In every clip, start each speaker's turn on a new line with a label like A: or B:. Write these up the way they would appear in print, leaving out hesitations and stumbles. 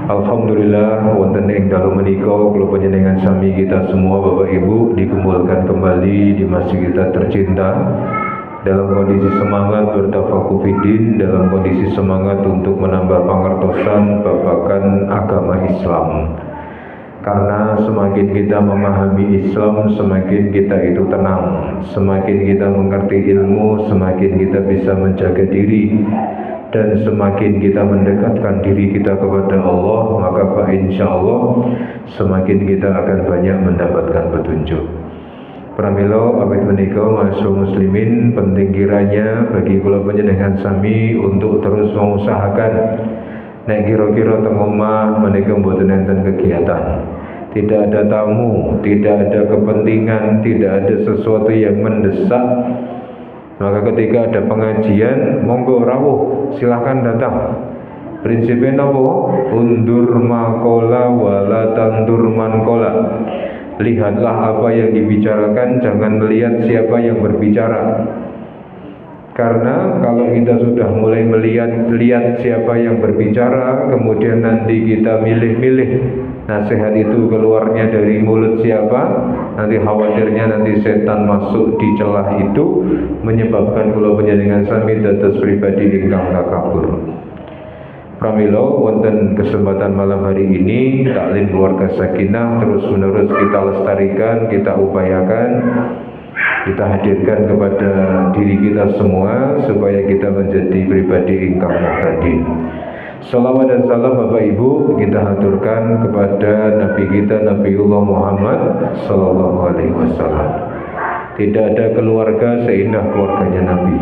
A: Alhamdulillah wonten ing dalu menika kula panjenengan sami kita semua Bapak Ibu dikumpulkan kembali di masjid kita tercinta dalam kondisi semangat bertafakuh fiddin, dalam kondisi semangat untuk menambah pangertosan babagan agama Islam. Karena semakin kita memahami Islam, semakin kita itu tenang, semakin kita mengerti ilmu, semakin kita bisa menjaga diri, dan semakin kita mendekatkan diri kita kepada Allah, maka insya Allah semakin kita akan banyak mendapatkan petunjuk. Pramila awit menika mahasiswa muslimin, penting kiranya bagi kula panjenengan sami untuk terus mengusahakan nek kira-kira teng omah menika mboten enten kegiatan, tidak ada tamu, tidak ada kepentingan, tidak ada sesuatu yang mendesak, maka ketika ada pengajian monggo rawuh, silahkan datang. Prinsipnya napa? Undur makola wala tandur mankola. Lihatlah apa yang dibicarakan, jangan melihat siapa yang berbicara. Karena kalau kita sudah mulai lihat siapa yang berbicara, kemudian nanti kita milih-milih nasihat itu keluarnya dari mulut siapa, nanti khawatirnya nanti setan masuk di celah itu, menyebabkan kula panjenengan sami dados pribadi ingkang takabur. Pramila wonten kesempatan malam hari ini taklim keluarga sakinah terus menerus kita lestarikan, kita upayakan, kita hadirkan kepada diri kita semua supaya kita menjadi pribadi ingkang muhtadin. Salawat dan salam Bapak Ibu kita haturkan kepada Nabi kita Nabiullah Muhammad Sallallahu Alaihi Wasallam. Tidak ada keluarga seindah keluarganya Nabi.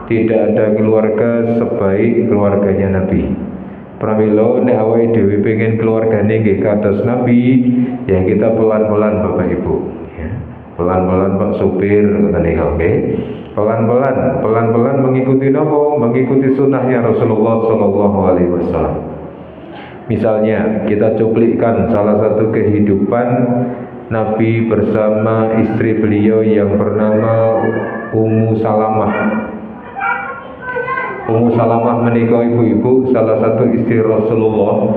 A: Tidak ada keluarga sebaik keluarganya Nabi. Pramila nek awake dhewe pengen keluargane nggih kados Nabi, ya kita pelan-pelan Bapak Ibu. Pelan-pelan Pak Supir ngoten nggih. Pelan-pelan mengikuti napa? Mengikuti sunnahnya Rasulullah Sallallahu Alaihi Wasallam. Misalnya kita cuplikkan salah satu kehidupan Nabi bersama istri beliau yang bernama Ummu Salamah. Ummu Salamah menika ibu-ibu salah satu istri Rasulullah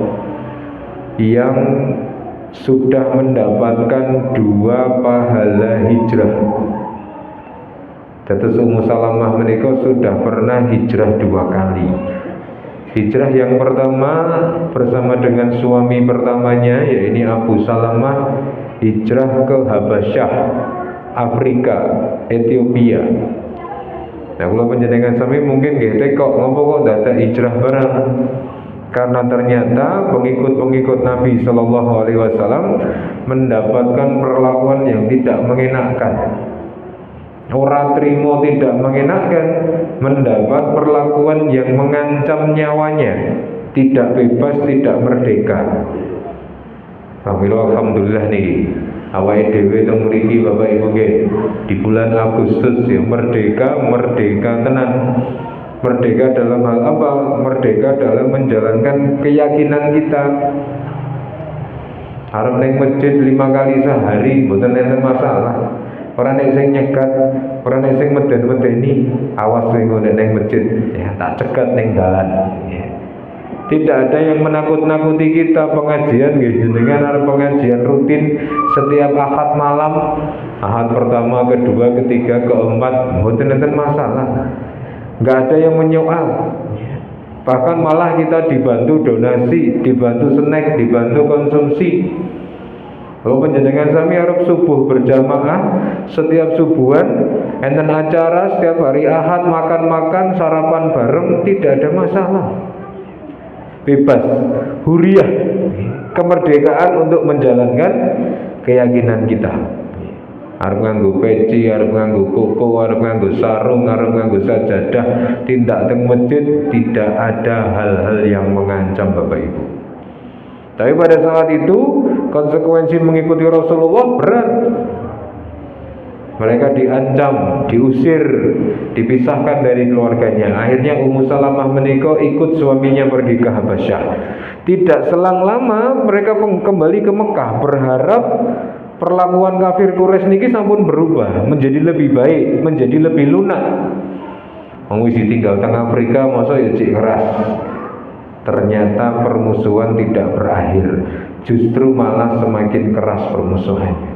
A: yang sudah mendapatkan 2 pahala hijrah. Dados Ummu Salamah menika sudah pernah hijrah 2 kali. Hijrah yang pertama bersama dengan suami pertamanya, yaitu Abu Salamah, hijrah ke Habasyah, Afrika, Ethiopia. Nah, kula panjenengan sami mungkin nggih kok ngopo kok dadak hijrah bareng. Karena ternyata pengikut-pengikut Nabi Sallallahu Alaihi Wasallam mendapatkan perlakuan yang tidak mengenakan. Orang terima tidak mengenakan, mendapat perlakuan yang mengancam nyawanya, tidak bebas, tidak merdeka. Alhamdulillah nih, awake dhewe teng mriki Bapak Ibu nggih di bulan Agustus ya merdeka tenan. Merdeka dalam hal apa? Merdeka dalam menjalankan keyakinan kita. Arep ning masjid 5 kali sehari mboten enten masalah. Ora nek sing nyekat, ora nek sing meden-medeni, awas sing ngene ning masjid, ya tak cegat ning dalan. Ya. Tidak ada yang menakut-nakuti kita. Pengajian nggih jenengan arep pengajian rutin setiap Ahad malam, Ahad pertama, kedua, ketiga, keempat, mboten enten masalah. Enggak ada yang menyoal. Bahkan malah kita dibantu donasi, dibantu snack, dibantu konsumsi. Kalau panjenengan sami arep subuh berjamaah, setiap subuhan enten acara setiap hari Ahad makan-makan, sarapan bareng, tidak ada masalah. Bebas, huriyah, kemerdekaan untuk menjalankan keyakinan kita. Arep nganggo peci, arep nganggo koko, arep nganggo sarung, arep nganggo sajadah, tindak teng masjid, tidak ada hal-hal yang mengancam Bapak Ibu. Tapi pada saat itu konsekuensi mengikuti Rasulullah berat. Mereka diancam, diusir, dipisahkan dari keluarganya. Akhirnya Ummu Salamah menikah ikut suaminya pergi ke Habasyah. Tidak selang lama mereka kembali ke Mekah, berharap perlakuan kafir Quraisy niki sampun berubah menjadi lebih baik, menjadi lebih lunak. Wong wis tinggal teng Afrika masa ya cek keras. Ternyata permusuhan tidak berakhir, justru malah semakin keras permusuhannya.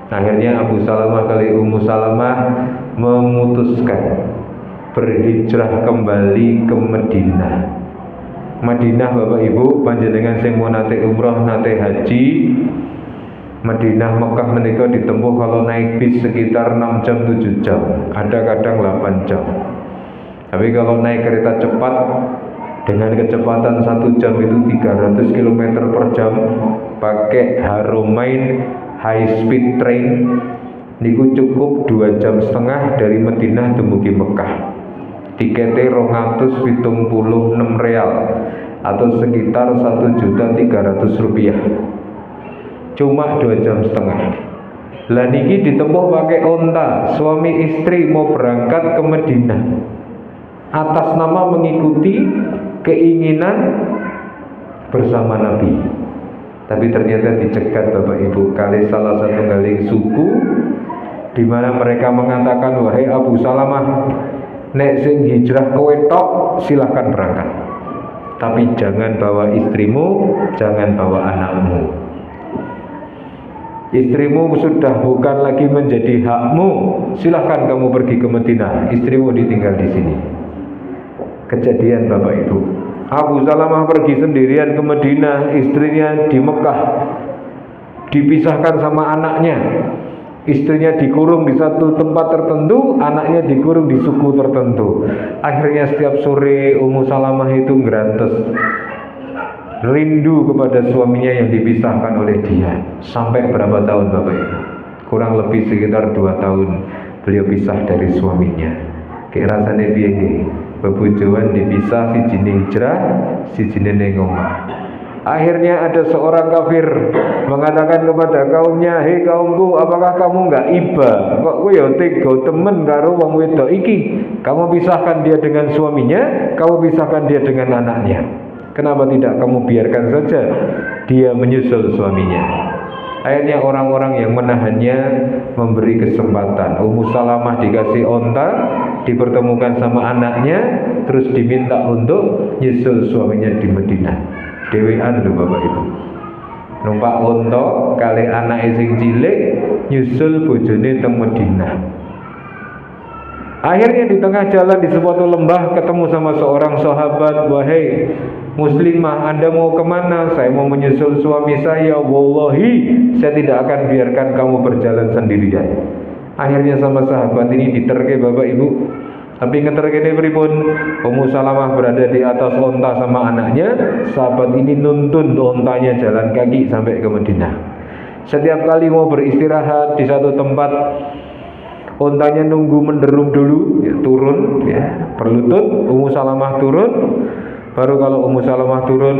A: Akhirnya Abu Salamah kali Ummu Salamah memutuskan berhijrah kembali ke Madinah. Madinah Bapak Ibu, panjenengan sing mau nate umroh nate haji, Madinah Mekah menika ditempuh kalau naik bis sekitar 6 jam 7 jam, ada kadang 8 jam. Tapi kalau naik kereta cepat dengan kecepatan 1 jam itu 300 km per jam, pakai Haramain high speed train niku cukup 2,5 jam dari Madinah dumugi Mekah. Tiketnya 276 real atau sekitar 1.300.000 rupiah. Cuma 2,5 jam. Lah niki ditempuh pakai onta. Suami istri mau berangkat ke Madinah atas nama mengikuti keinginan bersama Nabi. Tapi ternyata dicegat Bapak Ibu kali salah satu kali suku, di mana mereka mengatakan, wahai Abu Salamah, nek sing hijrah kowe tok silahkan berangkat, tapi jangan bawa istrimu, jangan bawa anakmu. Istrimu sudah bukan lagi menjadi hakmu, silahkan kamu pergi ke Madinah, istrimu ditinggal di sini. Kejadian Bapak Ibu, Abu Salamah pergi sendirian ke Madinah, istrinya di Mekah, dipisahkan sama anaknya. Istrinya dikurung di satu tempat tertentu, anaknya dikurung di suku tertentu. Akhirnya setiap sore Ummu Salamah itu ngrantes, rindu kepada suaminya yang dipisahkan oleh dia. Sampai berapa tahun Bapak Ibu? Kurang lebih sekitar 2 tahun beliau pisah dari suaminya. Kayak rasanya piye nggih? Bebojoan dipisah, sijine hijrah, sijine ning omah. Akhirnya ada seorang kafir mengatakan kepada kaumnya, hei kaumku, apakah kamu enggak iba? Kok kowe ya tega temen karo wong wedok iki? Kamu pisahkan dia dengan suaminya, kamu pisahkan dia dengan anaknya. Kenapa tidak kamu biarkan saja dia menyusul suaminya? Akhirnya orang-orang yang menahannya memberi kesempatan. Ummu Salamah dikasih onta, dipertemukan sama anaknya, terus diminta untuk nyusul suaminya di Madinah. Dewean lho Bapak Ibu, numpak onta kali anak sing cilik nyusul bojone teng Madinah. Akhirnya di tengah jalan di suatu lembah ketemu sama seorang sahabat, wahai muslimah, Anda mau kemana? Saya mau menyusul suami saya. Wallahi saya tidak akan biarkan kamu berjalan sendirian. Akhirnya sama sahabat ini diterke Bapak Ibu. Tapi ngeterke pripun? Ummu Salamah berada di atas onta sama anaknya, sahabat ini nuntun ontanya jalan kaki sampai ke Madinah. Setiap kali mau beristirahat di satu tempat, ontanya nunggu menderum dulu, ya, turun, ya, berlutut. Ummu Salamah turun. Baru kalau Ummu Salamah turun,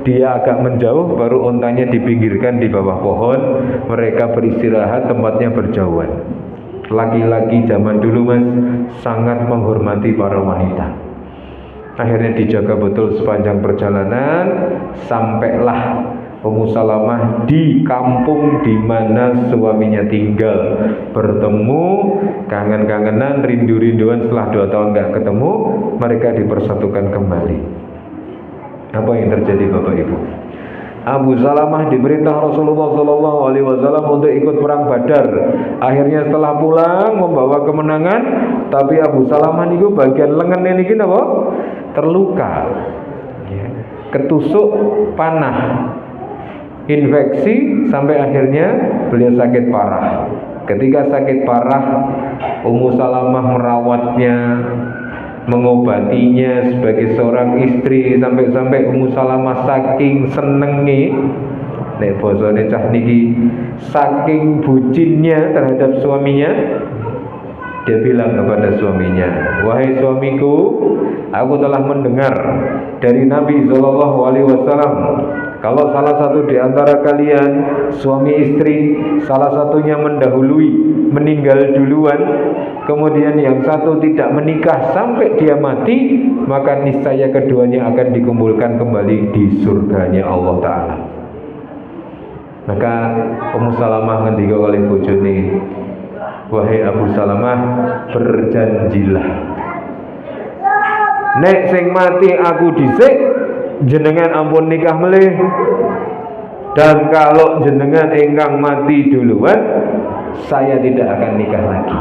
A: dia agak menjauh, baru ontanya dipinggirkan di bawah pohon. Mereka beristirahat, tempatnya berjauhan. Laki-laki zaman dulu Mas sangat menghormati para wanita. Akhirnya dijaga betul sepanjang perjalanan, sampailah Ummu Salamah di kampung di mana suaminya tinggal. Bertemu, kangen-kangenan, rindu-rinduan. Setelah 2 tahun nggak ketemu, mereka dipersatukan kembali. Apa yang terjadi Bapak Ibu? Abu Salamah diperintah Rasulullah SAW untuk ikut perang Badar. Akhirnya setelah pulang membawa kemenangan, tapi Abu Salamah niku bagian lengan niki napa? Terluka, ketusuk panah, infeksi, sampai akhirnya beliau sakit parah. Ketika sakit parah, Ummu Salamah merawatnya, mengobatinya sebagai seorang istri, sampai-sampai Ummu Salamah saking senengi, nek bosone cah niki, saking bucinnya terhadap suaminya, dia bilang kepada suaminya, wahai suamiku, aku telah mendengar dari Nabi SAW, kalau salah satu di antara kalian, suami istri, salah satunya mendahului, meninggal duluan, kemudian yang satu tidak menikah sampai dia mati, maka niscaya keduanya akan dikumpulkan kembali di surganya Allah Ta'ala. Maka Ummu Salamah ngendika oleh bojone, wahai Abu Salamah, berjanjilah, nek sing mati aku dhisik, jenengan ampun nikah melih, dan kalau jenengan ingkang mati duluan, saya tidak akan nikah lagi.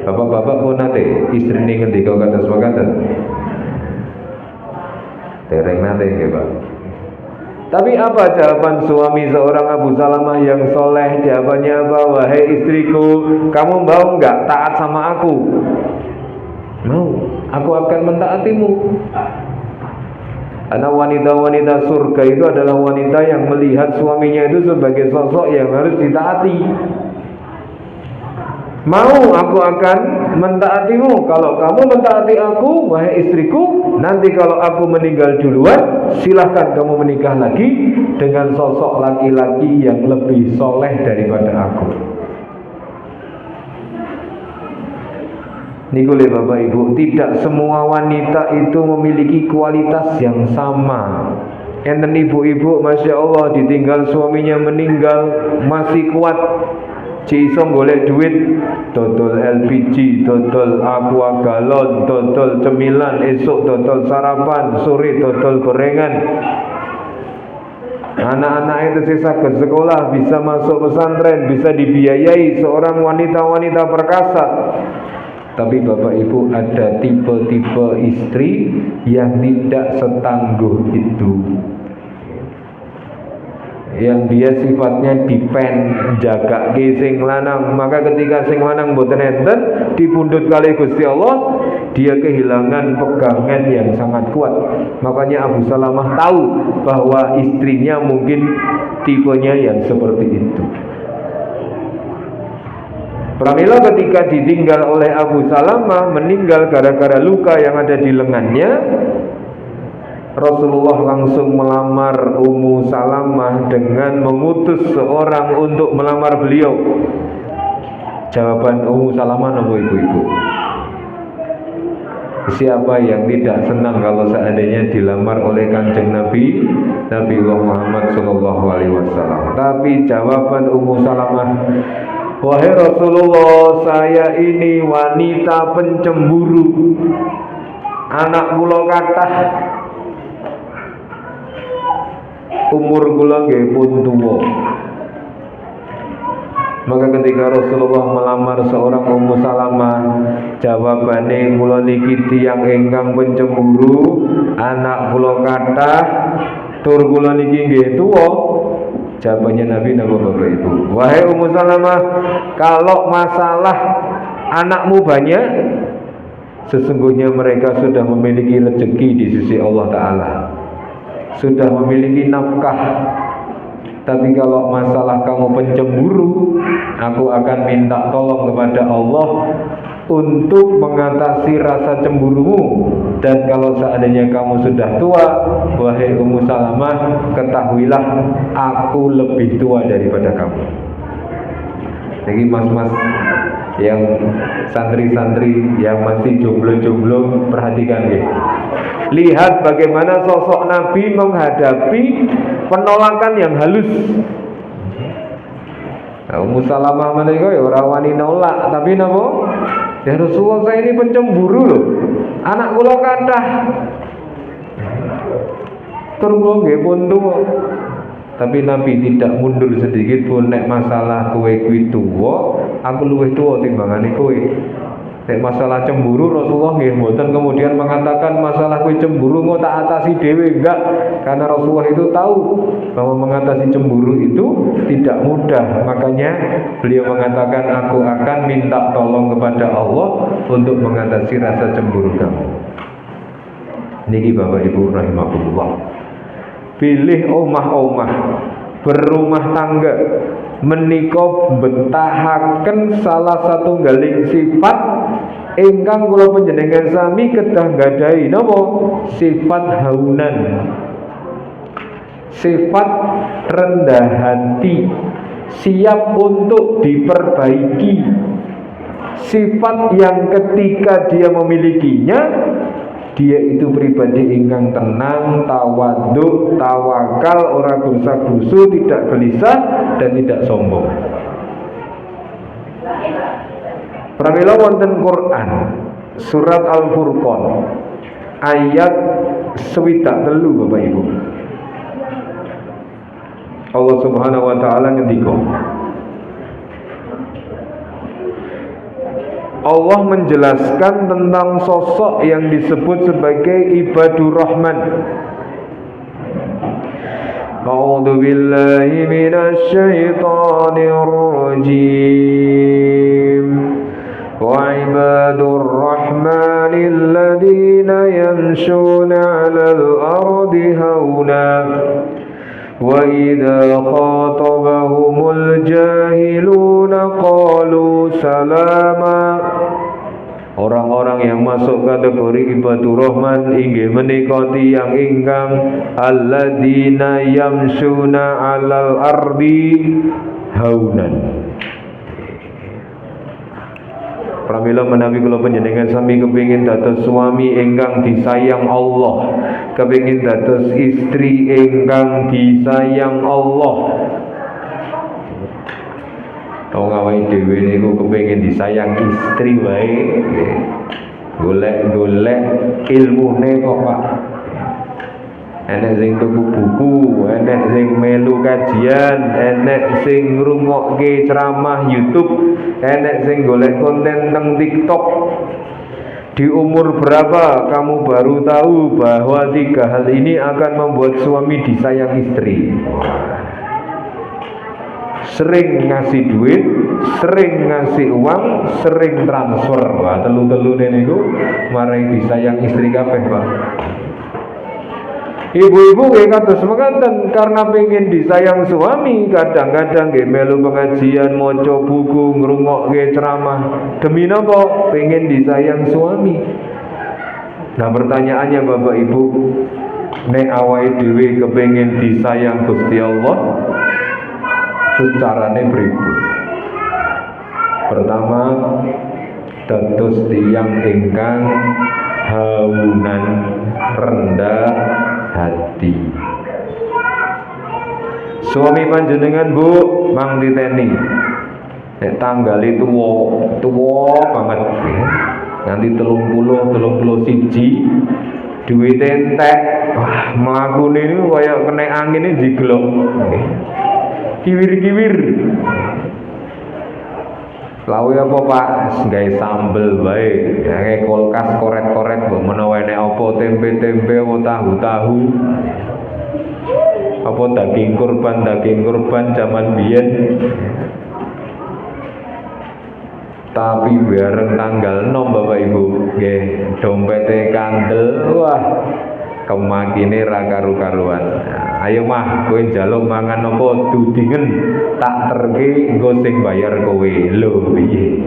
A: Bapak-bapak pun nate istri ini ngendika kados mekaten. Dereng nate nggih, Pak. Tapi apa jawaban suami seorang Abu Salamah yang soleh? Jawabannya apa? Wahai istriku, kamu mau enggak taat sama aku? Mau, aku akan mentaatimu. Karena wanita-wanita surga itu adalah wanita yang melihat suaminya itu sebagai sosok yang harus ditaati. Mau, aku akan mentaatimu. Kalau kamu mentaati aku, wahai istriku, nanti kalau aku meninggal duluan, silahkan kamu menikah lagi dengan sosok laki-laki yang lebih soleh daripada aku. Niku lho Bapak Ibu, tidak semua wanita itu memiliki kualitas yang sama. Enten ibu-ibu, Masya Allah, ditinggal suaminya meninggal masih kuat. Ciso golek duit, dodol LPG, dodol aqua galon, dodol cemilan, esok dodol sarapan, sore dodol gorengan. Anak-anak itu sisa ke sekolah, bisa masuk pesantren, bisa dibiayai seorang wanita-wanita perkasa. Tapi Bapak Ibu, ada tipe-tipe istri yang tidak setangguh itu, yang dia sifatnya dipen jaga sing lanang. Maka ketika sing lanang mboten enten dipundhut kali Gusti Allah, dia kehilangan pegangan yang sangat kuat. Makanya Abu Salamah tahu bahwa istrinya mungkin tipenya yang seperti itu. Pramila ketika ditinggal oleh Abu Salamah, meninggal gara-gara luka yang ada di lengannya, Rasulullah langsung melamar Ummu Salamah dengan mengutus seorang untuk melamar beliau. Jawaban Ummu Salamah napa ibu-ibu? Siapa yang tidak senang kalau seandainya dilamar oleh Kanjeng Nabi Muhammad SAW? Tapi jawaban Ummu Salamah, wahai Rasulullah, saya ini wanita pencemburu, anak kula kathah, umur kula nggih pun tuwa. Maka ketika Rasulullah melamar seorang Ummu Salamah, jawabane, kula niki tiyang ingkang pencemburu, anak kula kathah, tur kula niki nggih tuwa. Jawabannya Nabi napa Bapak Ibu? Wahai Ummu Salamah, kalau masalah anakmu banyak, sesungguhnya mereka sudah memiliki rezeki di sisi Allah Ta'ala, sudah memiliki nafkah. Tapi kalau masalah kamu pencemburu, aku akan minta tolong kepada Allah untuk mengatasi rasa cemburumu. Dan kalau seandainya kamu sudah tua, wahai Ummu Salamah, ketahuilah aku lebih tua daripada kamu. Jadi mas-mas yang santri-santri yang masih jomblo-jomblo, perhatikan ya. Lihat bagaimana sosok Nabi menghadapi penolakan yang halus. Ummu Salamah menika ya ora wani nolak, tapi napa? Ya Rasulullah, saya ini pencemburu loh. Anak kula kathah. Tur kula nggih pun tuwa. Tapi Nabi tidak mundur sedikit pun. Nek masalah kowe kuwi tuwa, aku luwih tuwa timbangane kowe. Nek masalah cemburu, Rasulullah nggih mboten kemudian mengatakan masalah kowe cemburu mau tak atasi dhewe, enggak. Karena Rasulullah itu tahu bahwa mengatasi cemburu itu tidak mudah. Makanya beliau mengatakan, aku akan minta tolong kepada Allah untuk mengatasi rasa cemburu kamu. Niki Bapak Ibu rahimahullah. Pilih omah-omah, berumah tangga, menika betahaken salah satu galing sifat ingkang kula panjenengan sami kedah gadhahi napa? Sifat haunan, sifat rendah hati, siap untuk diperbaiki, sifat yang ketika dia memilikinya, dia itu pribadi ingkang tenang, tawadhu, tawakal, ora gursa-gursu, tidak gelisah dan tidak sombong. Pramila wonten Quran surat Al-Furqan ayat swidak telu Bapak Ibu. Allah Subhanahu wa taala ngendika, Allah menjelaskan tentang sosok yang disebut sebagai ibadur rahman. A'udzu billahi minasy syaithanir rajim. Wa ibadur rahmanil ladzina yamshuna 'alal ardi hauna wa idza khatabahumul jahiluna qalu salama. Orang-orang yang masuk kategori ibadur rahman inggih menika tiyang ingkang alladzina yamshuna 'alal ardi haunan. Pramila menawi kula panjenengan sami kepingin dados suami ingkang disayang Allah, kepingin dados istri ingkang disayang Allah. Wong awake dhewe niku kepengin disayang istri wae, golek-golek ilmune kok Pak. Enek sing tuku buku, enek sing melu kajian, enek sing ngrungokke ceramah YouTube, enek sing golek konten teng TikTok. Di umur berapa kamu baru tahu bahwa 3 hal ini akan membuat suami disayang istri? Sering ngasih duit, sering ngasih uang, sering transfer. Wah, telu-telune niku marai disayang istri kabeh, Pak. Ibu-ibu nggih kados mekaten, karena pengen disayang suami, kadang-kadang nggih melu pengajian, maca buku, ngrungokke ceramah. Demi napa? Pengen disayang suami. Nah, pertanyaannya Bapak Ibu, nek awake dhewe kepengin disayang Gusti Allah, carane berikut. Pertama, dados tiyang ingkang haunan, rendah hati. Suami panjenengan Bu, mang diteni. Nek tanggale tuwa banget ya. Nanti 31 duit entek. Wah, mlakune niku kaya kena angin jiglok. Kiwir-kiwir. Lawe apa Pak? Gawe sambel wae. Gawe kulkas koret-koret mbok menawa enek apa tempe-tempe apa tahu-tahu. Apa daging kurban zaman biyen. Tapi bareng tanggal 6 Bapak Ibu, nggih, dompete kandel. Wah, kemakine ra karu-karuan. Ayo mah kowe njaluk mangan apa dudingen tak terke engko sing bayar kowe. Lho piye?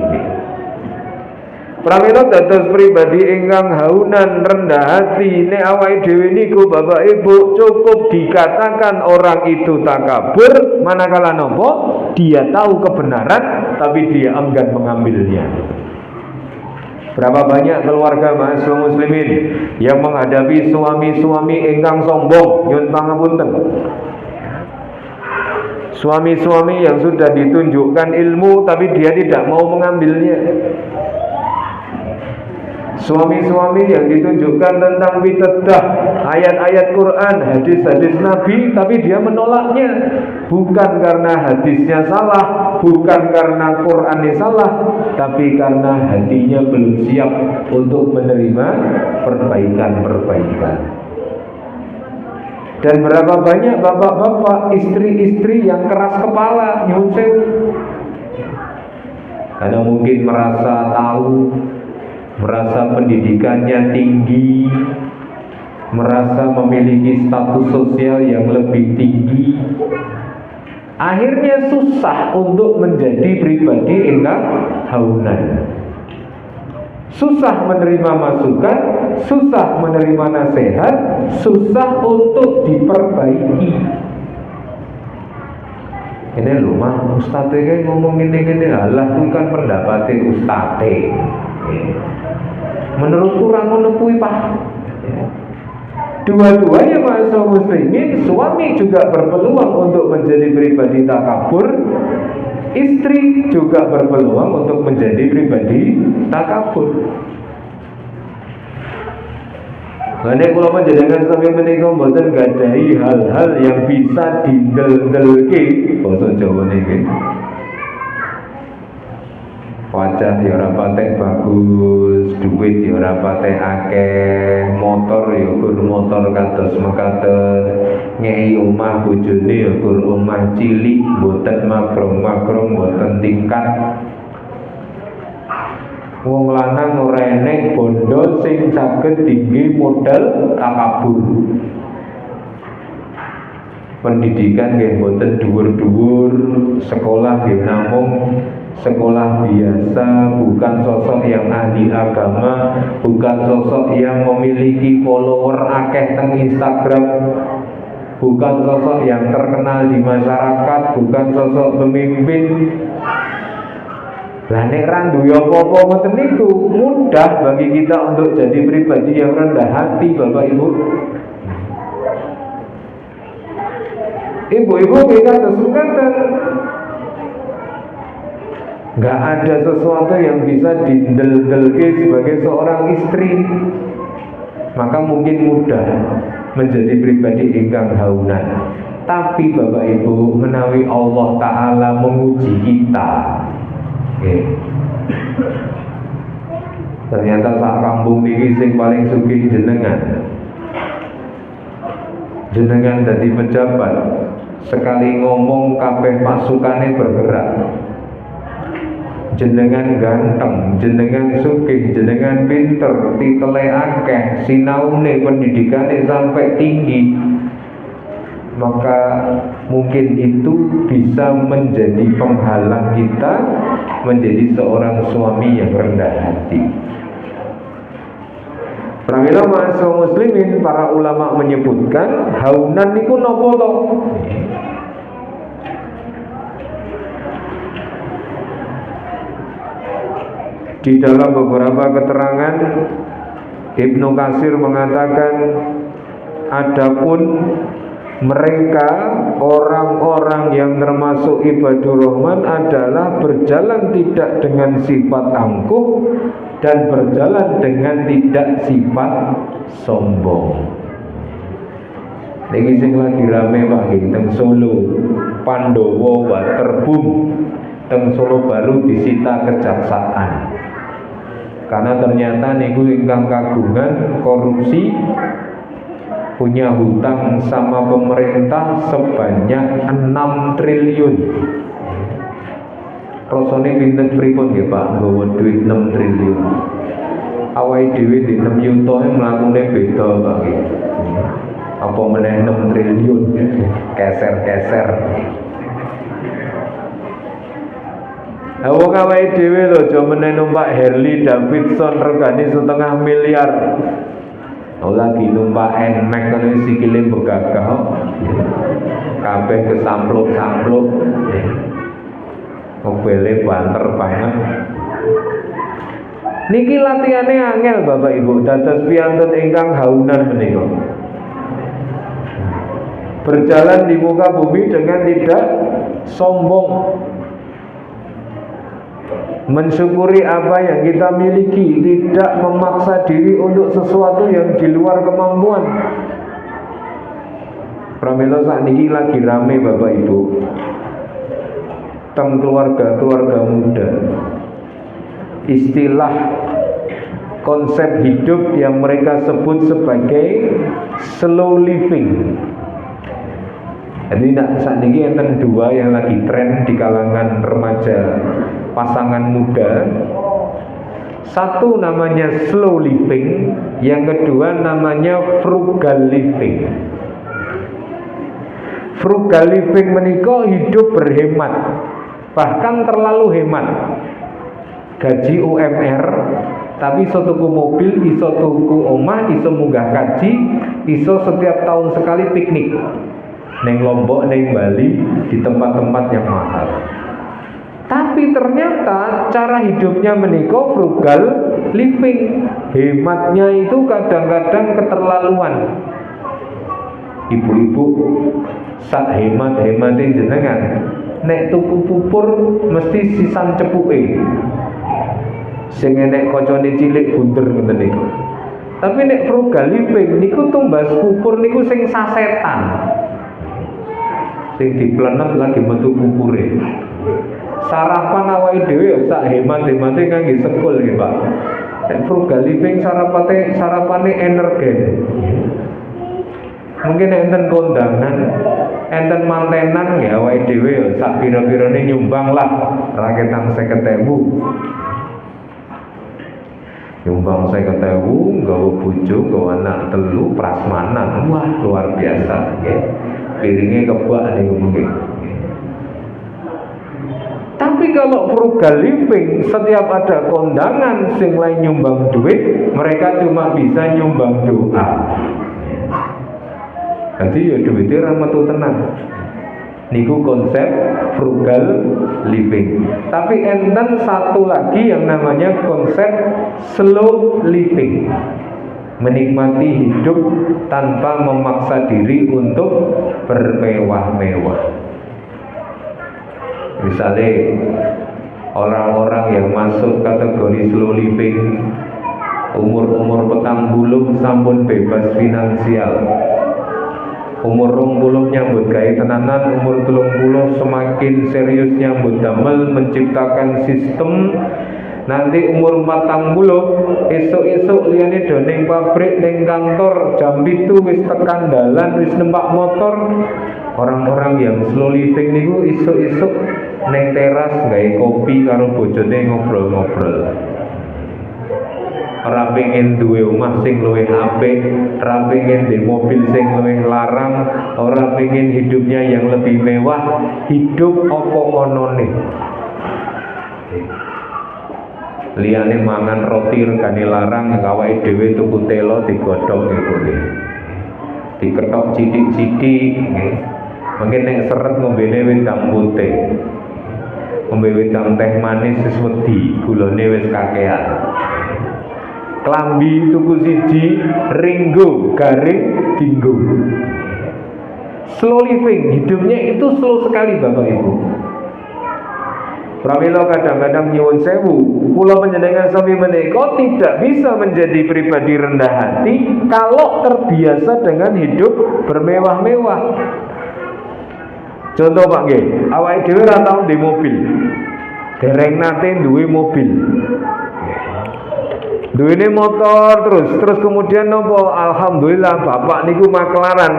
A: Pramila dados pribadi ingkang haunan, rendah hati, nek awake dhewe niku Bapak Ibu cukup dikatakan orang itu takabur manakala nopo dia tahu kebenaran tapi dia enggan mengambilnya. Berapa banyak keluarga mahasiswa muslimin yang menghadapi suami-suami ingkang sombong, nyun pangapunten. Suami-suami yang sudah ditunjukkan ilmu tapi dia tidak mau mengambilnya. Suami-suami yang ditunjukkan tentang witedah, ayat-ayat Quran, hadis-hadis Nabi, tapi dia menolaknya. Bukan karena hadisnya salah, bukan karena Qurannya salah, tapi karena hatinya belum siap untuk menerima perbaikan-perbaikan. Dan berapa banyak bapak-bapak, istri-istri yang keras kepala, nyuwun sewu. Karena mungkin merasa tahu, merasa pendidikannya tinggi, merasa memiliki status sosial yang lebih tinggi, akhirnya susah untuk menjadi pribadi ingkang haunan. Susah menerima masukan, susah menerima nasihat, susah untuk diperbaiki. Ini lho mah ustadz kayak ngomong ini halah itu kan pendapatnya ustadz. Menurutku orang menepui Pak. Dua-duanya mahasiswa muslimin, suami juga berpeluang untuk menjadi pribadi takabur, istri juga berpeluang untuk menjadi pribadi takabur. Nek kula panjenengan sami menika mboten gadahi hal-hal yang bisa didel-delke basa Jawa niki. Wajah ya ora patek bagus, duit ya ora patek akeh, motor ya kur motor kados mekaten, ngei omah bojone ya kur omah cilik, mboten makrong-makrong, mboten tingkat. Wong lanang ora enek bondo sing saged tinggi modal takabur. Pendidikan nggih mboten dhuwur-dhuwur, sekolah nggih namung sekolah biasa, bukan sosok yang ahli agama, bukan sosok yang memiliki follower akeh teng Instagram, bukan sosok yang terkenal di masyarakat, bukan sosok pemimpin. Lah nek ra duwe apa-apa ngoten niku mudah bagi kita untuk jadi pribadi yang rendah hati, Bapak Ibu. Ibu-ibu kita kesulitan. Nggak ada sesuatu yang bisa didel-delke sebagai seorang istri, maka mungkin mudah menjadi pribadi ingkang haunan. Tapi Bapak Ibu, menawi Allah Ta'ala menguji kita, ternyata sak kampung niki sing paling sugih jenengan dadi pejabat, sekali ngomong kabeh pasukane bergerak. Jenengan ganteng, jenengan sugih, jenengan pinter, titele akeh, sinaune pendidikane sampai tinggi, maka mungkin itu bisa menjadi penghalang kita menjadi seorang suami yang rendah hati. Pramila ma'asyiral muslimin, para ulama menyebutkan haunan niku napa to? Di dalam beberapa keterangan Ibnu Katsir mengatakan, adapun mereka orang-orang yang termasuk ibadur rahman adalah berjalan tidak dengan sifat angkuh dan berjalan dengan tidak sifat sombong. Niki sing lagi rame Pak teng Solo, Pandowo waterboom teng Solo baru disita kejaksaan. Karena ternyata niku ingkang kagungan korupsi, punya hutang sama pemerintah sebanyak 6 triliun. Rasane pinten pripun nggih Pak nggawa duit 6 triliun. Awake dhewe di 6 yuta mlakune beda Pak nggih. Apa meneh 6 triliun keser-keser. Wong awake dhewe lho aja meneh numpak Harley Davidson regane 1,5 miliar. Lagi numpak NMAX kan sikile begagah. Kabeh kesampluk-sampluk. Mobilnya banter banget. Niki latihane angel Bapak Ibu, dados piyantun ingkang haunan menika. Berjalan di muka bumi dengan tidak sombong. Mensyukuri apa yang kita miliki, tidak memaksa diri untuk sesuatu yang di luar kemampuan. Pramila sakniki lagi rame Bapak Ibu teng keluarga muda, istilah konsep hidup yang mereka sebut sebagai slow living. Jadi saat ini enten dua yang lagi tren di kalangan remaja, pasangan muda. Satu namanya slow living, yang kedua namanya frugal living. Frugal living menika hidup berhemat, bahkan terlalu hemat. Gaji UMR, tapi iso tuku mobil, iso tuku omah, iso munggah kaji, iso setiap tahun sekali piknik neng Lombok, neng Bali, di tempat-tempat yang mahal. Tapi ternyata cara hidupnya menika frugal living. Hematnya itu kadang-kadang keterlaluan. Ibu-ibu sak hemat-hematin jenengan, nek tuku pupur mesti sisan cepuke. Sing enek kocone cilik bunder ngoten niku. Tapi nek frugal living niku tumbas kupur niku sing sasetan. Sing diplenet lagi metu kupure. Sarapan awake dhewe sak hemat-hemate kangge sekul nggih, Pak. Nek frugal living sarapane energen. Mungkin enten kondangan, enten mantenan ya awake dhewe sak pira-pirane nyumbang lah raketan 50.000. Nyumbang 50.000, nggawa bojo, nggawa anak 3 prasmanan. Wah, luar biasa nggih. Piringe kebak niku mungkin. Tapi kalau frugal living, setiap ada kondangan sing lain nyumbang duit, mereka cuma bisa nyumbang doa. Nanti ya duitnya ramatu tenang. Niku konsep frugal living. Tapi enten satu lagi yang namanya konsep slow living. Menikmati hidup tanpa memaksa diri untuk bermewah-mewah. Misalnya orang-orang yang masuk kategori slow living, umur 40 sampun bebas finansial, umur 20 nyambut gawe tenanan, umur 30 semakin serius nyambut damel menciptakan sistem. Nanti umur 40 esuk-esuk liyane do ning pabrik, ning kantor, jam 7 wis tekan dalan, wis numpak motor. Orang-orang yang slow living niku esuk-esuk ning teras gawe kopi karo bojone ngobrol-ngobrol. Ora pengen duwe omah sing luwih apik, ora pengen di mobil sing luwih larang, ora pengen hidupnya yang lebih mewah, hidup apa konone. Liyane mangan roti regane larang, awake dhewe tuku telo digodhog ngene. Diketok sithik-sithik nggih. Mungkin nek seret ngombene wedang putih. Ngombe wedang teh manis wis wedi, gulane wis kakean. Klambi tuku siji, ringgo, garing, dinggo. Slow living, hidupnya itu slow sekali Bapak Ibu. Pramila kadang-kadang nyuwun sewu, kula panjenengan sami menika tidak bisa menjadi pribadi rendah hati kalau terbiasa dengan hidup bermewah-mewah. Contoh Pak nggih, awake dhewe ora tau ndek mobil. Dereng nate duwe mobil. Duwene motor terus kemudian nopo alhamdulillah bapak niku makelaran.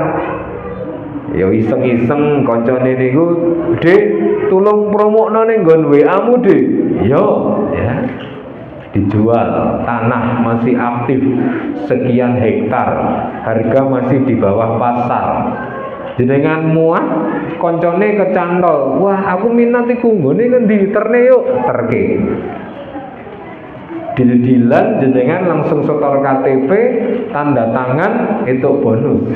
A: Ya iseng-iseng koncone niku, "Dik, tulung promokno ning nggon WA-mu, Dik." Yo, ya. Dijual, tanah masih aktif sekian hektar, harga masih di bawah pasar. Jenengan muat koncone kecantol, "Wah, aku minat iku nggone ngendi? Terne yuk." Terke. Dil-dilan jenengan langsung setor KTP, tanda tangan, itu bonus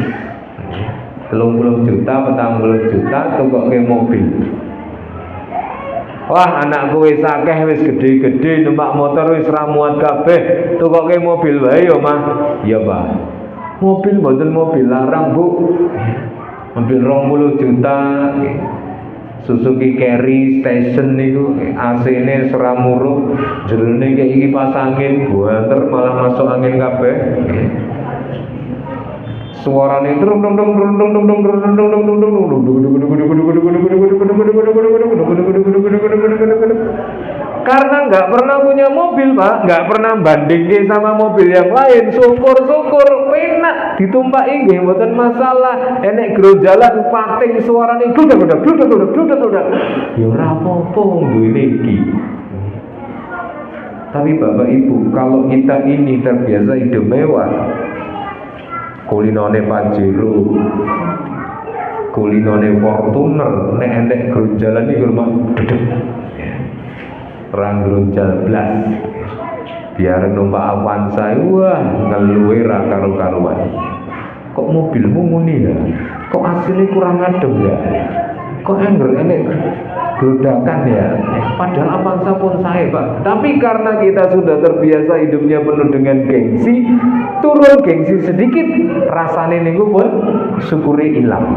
A: 30 juta, 40 juta, tukoke mobil. Wah, anakku wis akeh, wis gede-gede, numpak motor wis ra muat kabeh, tukoke mobil wae ya, Mah. Iya, Pak. Mobil mboten mobil larang, Bu. Mobil 20 juta. Suzuki Carry Station niku AC-ne seramuruk, jerone kayak iki pas angin, buanter malah masuk angin kabeh. Suarane karena nggak pernah punya mobil Pak, nggak pernah bandingin sama mobil yang lain. Syukur-syukur penak ditumpaki nggih mboten masalah. Enek grojalan pating suarane gludak-gludak. Ya ora apa-apa duwe iki. Tapi Bapak Ibu, kalau kita ini terbiasa hidup mewah, kulinone Pajero, kulinone Fortuner, nek entek grojalan iki rumah dedeg. Orang grunjal blas biar numpak Avanza, wah ngeluwe ra karo-karuan. Kok mobilmu muni ya? Kok aslinya kurang adem ya? Kok enek grodakan ya? Padahal Avanza pun saya Pak. Tapi karena kita sudah terbiasa hidupnya penuh dengan gengsi, turun gengsi sedikit, rasane niku pun syukuri ilang.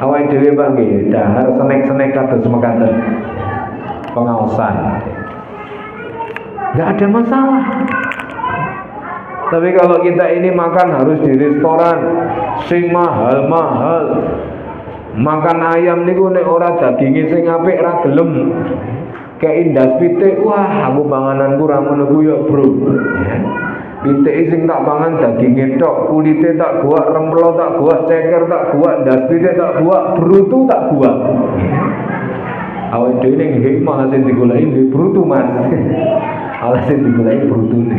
A: Awake dhewe Pak nggih, dahar senek-senek kados mekaten. Pengawasan nggak ada masalah. Tapi kalau kita ini makan harus di restoran sing mahal-mahal. Makan ayam niku nek ora daginge sing apik ra gelem. Keindas pitik, wah aku pangananku ra ngono ku yo, Bro. Pitik sing tak pangan daginge tok, kulite tak guak, rempelo tak guak, ceker tak guak, ndas pitik tak guak, brutu tak guak. Awake dhewe ning hikmah sing digoleki di brutu, Mas. Awake sing digoleki brutune.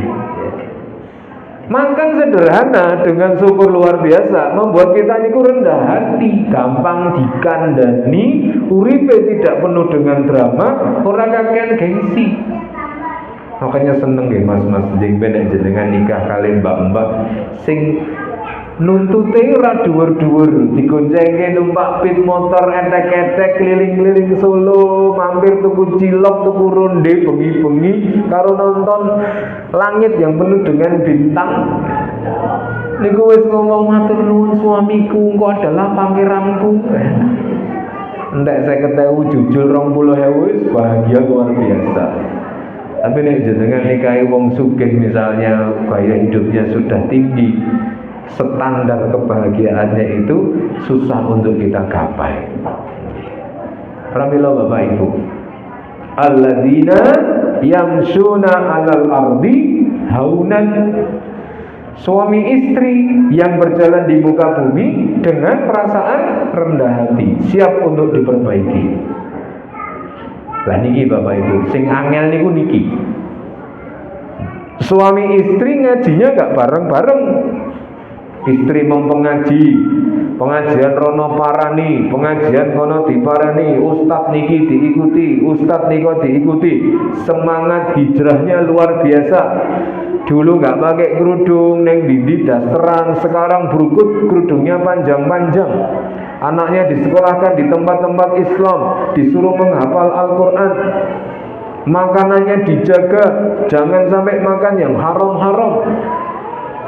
A: Makan sederhana dengan syukur luar biasa membuat kita niku rendah hati, gampang dikandani, uripe tidak penuh dengan drama, ora kakean gengsi. Makanya seneng nggih Mas-mas jeng ben jenengan nikah kali mbak-mbak sing nuntute ora dhuwur-dhuwur, digoncengke numpak pit motor entek-entek keliling-keliling Solo, mampir tuku cilok, tuku ronde bengi-bengi karo nonton langit yang penuh dengan bintang. Niku wis ngomong matur nuwun suamiku, engko adalah pangeranku. Entek 50.000 jujul 20.000 wis bahagia luar biasa. Tapi nek jenengan nikahi wong sugih misalnya gaya hidupnya sudah tinggi, standar kebahagiaannya itu susah untuk kita gapai. Pramila Bapak Ibu, alladzina yamshuna 'alal ardi haunan, suami istri yang berjalan di muka bumi dengan perasaan rendah hati, siap untuk diperbaiki. Lah niki Bapak Ibu, sing angel niku niki. Suami istri ngajinya gak bareng-bareng. Istri mempengaji, pengajian rono parani, pengajian kono diparani, ustad niki diikuti, ustad niko diikuti. Semangat hijrahnya luar biasa. Dulu nggak pakai kerudung, neng dindi dasteran, sekarang berukut kerudungnya panjang-panjang. Anaknya disekolahkan di tempat-tempat Islam, disuruh menghafal Al-Quran. Makanannya dijaga, jangan sampai makan yang haram-haram.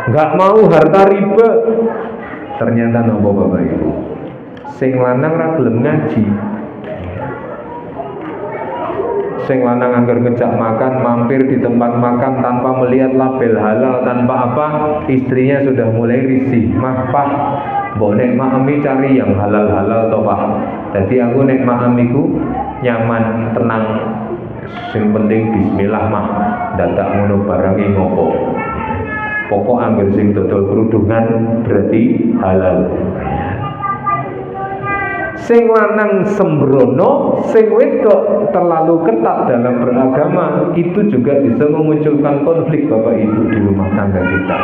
A: Nggak mau harta riba. Ternyata nopo Bapak Ibu, sing lanang ra gelem ngaji. Sing lanang anggar ngejak makan, mampir di tempat makan tanpa melihat label halal, tanpa apa, istrinya sudah mulai risih. Mah Pak, mbok nek maami cari yang halal-halal to Pak. Jadi aku nek maamiku nyaman, tenang. Sing penting bismillah mah, dadak ngono barange ngopo. Pokok anggar sing dodol kerudungan berarti halal. Sing lanang sembrono, sing wedok terlalu ketat dalam beragama, itu juga bisa memunculkan konflik Bapak Ibu di rumah tangga kita.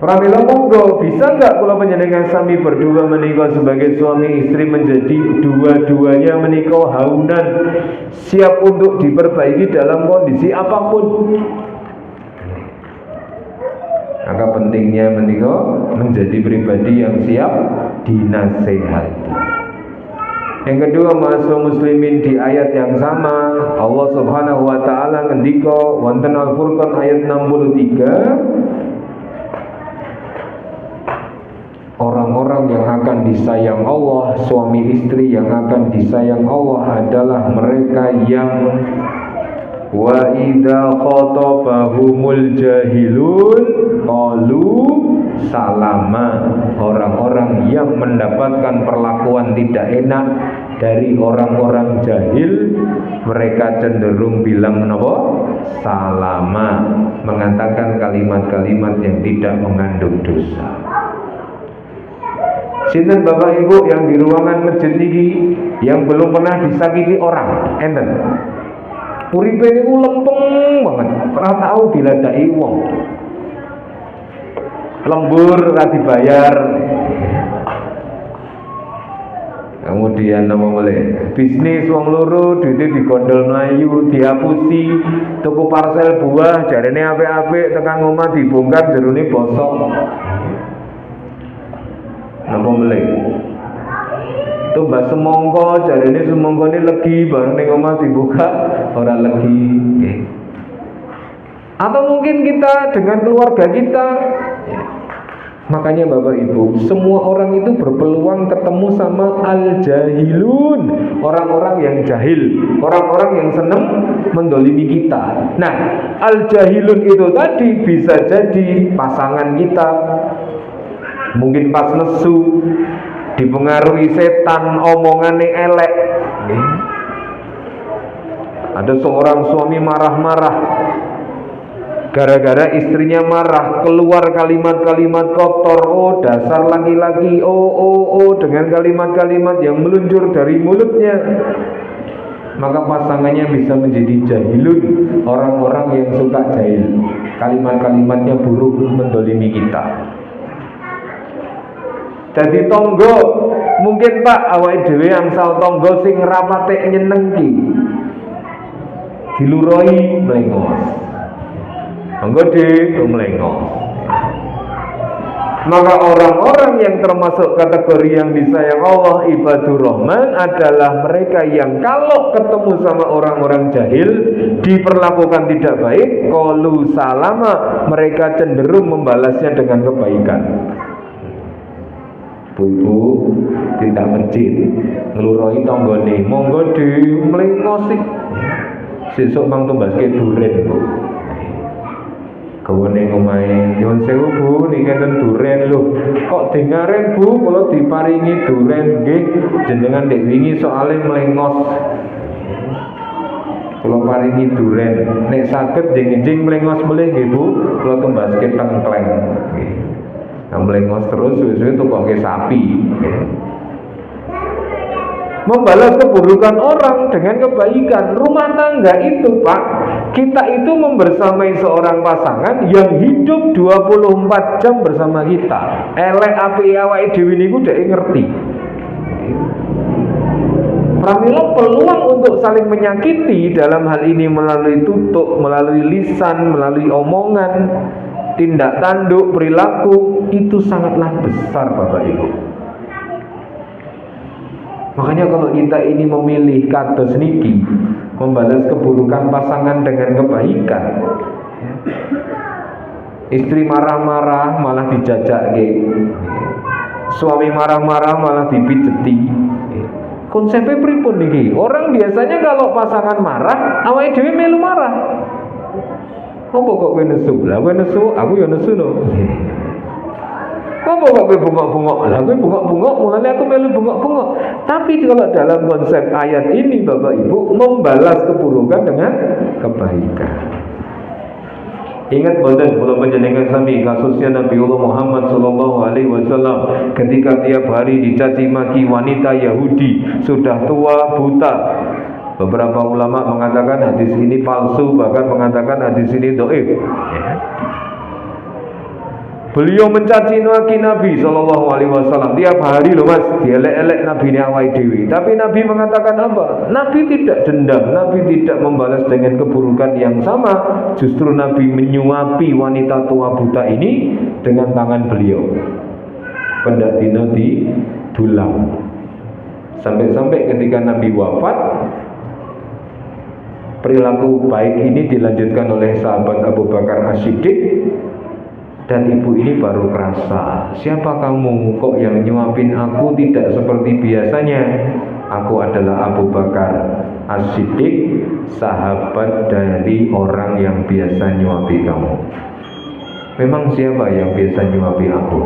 A: Pramila monggo, bisa nggak kalau panjenengan sami berdua menikah sebagai suami istri menjadi dua-duanya menikah haunan, siap untuk diperbaiki dalam kondisi apapun. Maka pentingnya menikah menjadi pribadi yang siap dinasehati. Yang kedua, mahasiswa muslimin, di ayat yang sama Allah Subhanahu wa taala ngendika wonten Al-Furqan ayat 63, orang-orang yang akan disayang Allah, suami istri yang akan disayang Allah adalah mereka yang wa idza khatabahumul jahilun qalu salama, orang-orang yang mendapatkan perlakuan tidak enak dari orang-orang jahil, mereka cenderung bilang menapa? Salama, mengatakan kalimat-kalimat yang tidak mengandung dosa. Sinten Bapak Ibu yang di ruangan masjid niki yang belum pernah disakiti orang? Enten? Uripe niku lempeng banget, ora tau diladaki wong. Lembur ora dibayar. Kemudian nama mulai bisnis wong loro duite digondol mlayu, dihapusi, tuku parsel buah jarene apik-apik tekan omah dibongkar jerone bosok. Napa mulai? Tumbas semongko, jarene semongkone legi, bareng ning omah dibuka ora legi. Okay. Atau mungkin kita dengan keluarga kita Makanya Bapak Ibu, semua orang itu berpeluang ketemu sama al-jahilun, orang-orang yang jahil, orang-orang yang senang mendolimi kita. Nah, al-jahilun itu tadi bisa jadi pasangan kita, mungkin pas nesu, dipengaruhi setan, omongannya elek. Ada seorang suami marah-marah, gara-gara istrinya marah, keluar kalimat-kalimat kotor, oh dasar laki-laki, oh, dengan kalimat-kalimat yang meluncur dari mulutnya. Maka pasangannya bisa menjadi jahilun, orang-orang yang suka jahil, kalimat-kalimatnya buruk, mendolimi kita. Jadi tonggo, mungkin Pak awake dhewe angsal tonggo sing rapate nyenengki, diluroi melengos. Anggode melengos. Maka orang-orang yang termasuk kategori yang disayang Allah, ibadur rahman, adalah mereka yang kalau ketemu sama orang-orang jahil diperlakukan tidak baik, qalu salama, mereka cenderung membalasnya dengan kebaikan. Bu, tidak masjid ngeluroi tonggone, monggo di mlengosi. Sesuk mang tumbaske duren, Bu. Kawone ngomahe, nyuwun sewu Bu, niki enten duren lho. Kok dengaren Bu, kula diparingi duren nggih, jenengan dek wingi soalé mlengos. Kula paringi duren, nek saged jengjing mlengos melih nggih Bu, kula tumbaske tengkleng. Nggih. Mlengos terus suwe-suwe tukoke sapi. Membalas keburukan orang dengan kebaikan. Rumah tangga itu Pak, kita itu membersamai seorang pasangan yang hidup 24 jam bersama kita. Elek api awake dhewe niku dhek ngerti. Pramila peluang untuk saling menyakiti dalam hal ini melalui tutuk, melalui lisan, melalui omongan, tindak tanduk, perilaku, itu sangatlah besar Bapak Ibu. Makanya kalau kita ini memilih kados niki, membalas keburukan pasangan dengan kebaikan, istri marah-marah malah dijajake, suami marah-marah malah dipijeti. Konsepnya pripun niki? Orang biasanya kalau pasangan marah, awake dhewe melu marah. Apa kok kowe nesu? Lah kowe nesu, aku ya nesu no. Apa kok kowe bengok-bengok? Lah kowe bengok-bengok, mulane aku melu bengok-bengok. Tapi kalau dalam konsep ayat ini Bapak Ibu, membalas keburukan dengan kebaikan. Ingat boten kula panjenengan sami kasusnya Nabi Allah Muhammad sallallahu alaihi wasallam ketika tiap hari dicaci maki wanita Yahudi, sudah tua, buta. Beberapa ulama mengatakan hadis ini palsu, bahkan mengatakan hadis ini dhaif. Beliau mencaci maki Nabi sallallahu alaihi wasallam tiap hari loh Mas, dielek-elek Nabi awake dhewe. Tapi Nabi mengatakan apa? Nabi tidak dendam, Nabi tidak membalas dengan keburukan yang sama. Justru Nabi menyuapi wanita tua buta ini dengan tangan beliau. Pendak dina di dulang. Sampai-sampai ketika Nabi wafat, perilaku baik ini dilanjutkan oleh sahabat Abu Bakar As-Siddiq. Dan ibu ini baru kerasa, siapa kamu kok yang nyuapin aku tidak seperti biasanya? Aku adalah Abu Bakar As-Siddiq, sahabat dari orang yang biasa nyuapi kamu. Memang siapa yang biasa nyuapi aku?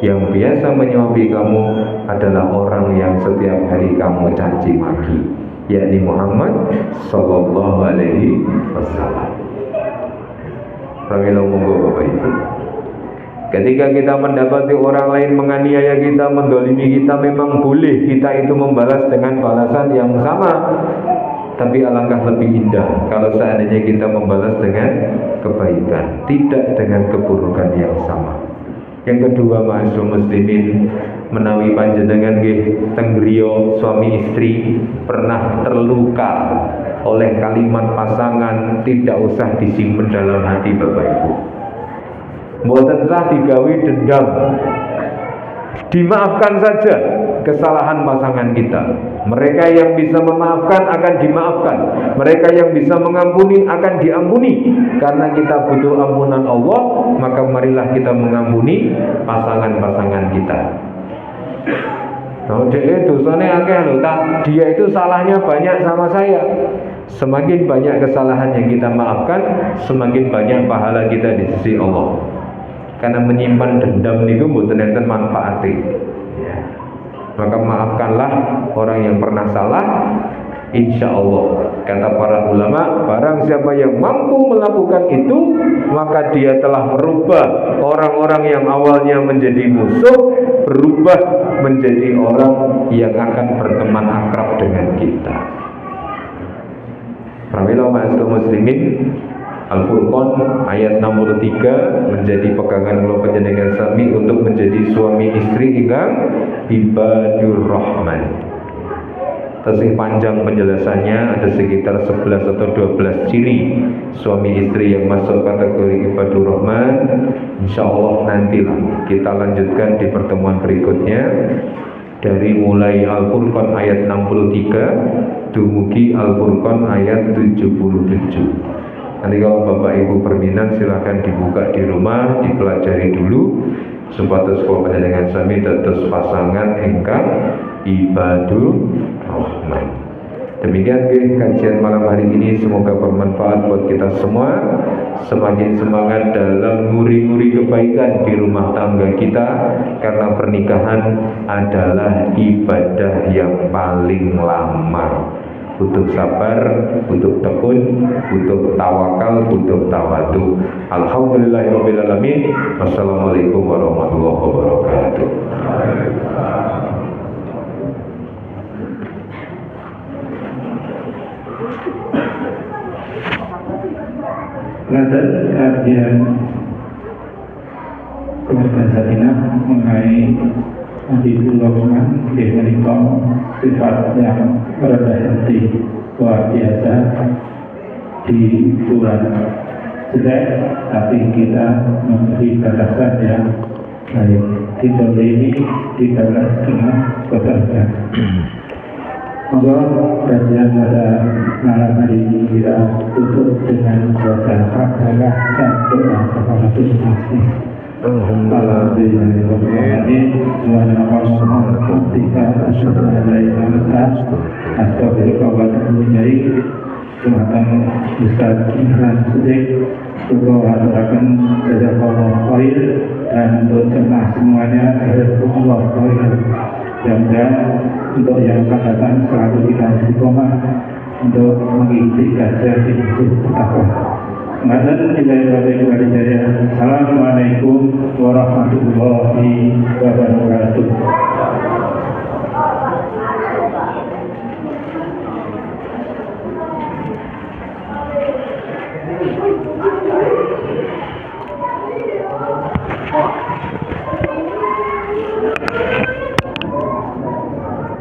A: Yang biasa menyuapi kamu adalah orang yang setiap hari kamu caci maki, yakni Muhammad sallallahu alaihi wasallam. Pramila monggo Bapak Ibu. Ketika kita mendapati orang lain menganiaya kita, mendolimi kita, memang boleh kita itu membalas dengan balasan yang sama. Tapi alangkah lebih indah kalau seandainya kita membalas dengan kebaikan, tidak dengan keburukan yang sama. Yang kedua, ma'asyiral muslimin, menawi panjenengan nggih teng griya suami istri pernah terluka oleh kalimat pasangan, tidak usah disimpan dalam hati Bapak Ibu. Mboten sah digawe dendam, dimaafkan saja. kesalahan pasangan kita. Mereka yang bisa memaafkan akan dimaafkan, mereka yang bisa mengampuni akan diampuni. Karena kita butuh ampunan Allah, maka marilah kita mengampuni pasangan-pasangan kita. Nah, dia dosanya akeh loh, dia itu salahnya banyak sama saya. Semakin banyak kesalahan yang kita maafkan, semakin banyak pahala kita di sisi Allah. Karena menyimpan dendam niku mboten enten manfaate. Ya. Maka maafkanlah orang yang pernah salah. Insya Allah, kata para ulama, barang siapa yang mampu melakukan itu, maka dia telah merubah orang-orang yang awalnya menjadi musuh, berubah menjadi orang yang akan berteman akrab dengan kita. Pramila ma'asyiral muslimin, Al-Furqan ayat 63 menjadi pegangan kula panjenengan sami untuk menjadi suami istri ingkang ibadur rahman. Tasih panjang penjelasannya, ada sekitar 11 atau 12 ciri suami istri yang masuk kategori ibadur rahman. Insya Allah nantilah kita lanjutkan di pertemuan berikutnya, dari mulai Al-Furqan ayat 63 dumugi Al-Furqan ayat 77. Nanti kalau Bapak Ibu berminat silahkan dibuka di rumah, dipelajari dulu supados kula panjenengan sami dados pasangan ingkang ibadur rahman. Demikian kajian malam hari ini, semoga bermanfaat buat kita semua. Semakin semangat dalam nguri-nguri kebaikan di rumah tangga kita, karena pernikahan adalah ibadah yang paling lama. Butuh sabar, butuh tekun, butuh tawakal, butuh tawadu. Alhamdulillahirabbil alamin. Wassalamualaikum warahmatullahi wabarakatuh.
B: Lantas kajian keluarga Sakinah mengenai Habibur Rahman dengan sifat yang merendah hati luar biasa di bulan Sedek, tapi kita memberi balasan yang baik. Didolimi dibalas dengan kebaikan. Moga kajian pada malam hari ini kita tutup dengan baca Al-Fatihah dan doa kepada Tuhan. Alhamdulillahirrahmanirrahim. Tuhan Ustaz Ihsan Siddiq juga aturaken jazakallahu khair, dan untuk jemaah semuanya jazakumullah khair. Mudah-mudahan untuk yang akan datang selalu kita istiqomah untuk mengikuti kajian di Masjid Taqwa. Assalamualaikum warahmatullahi wabarakatuh.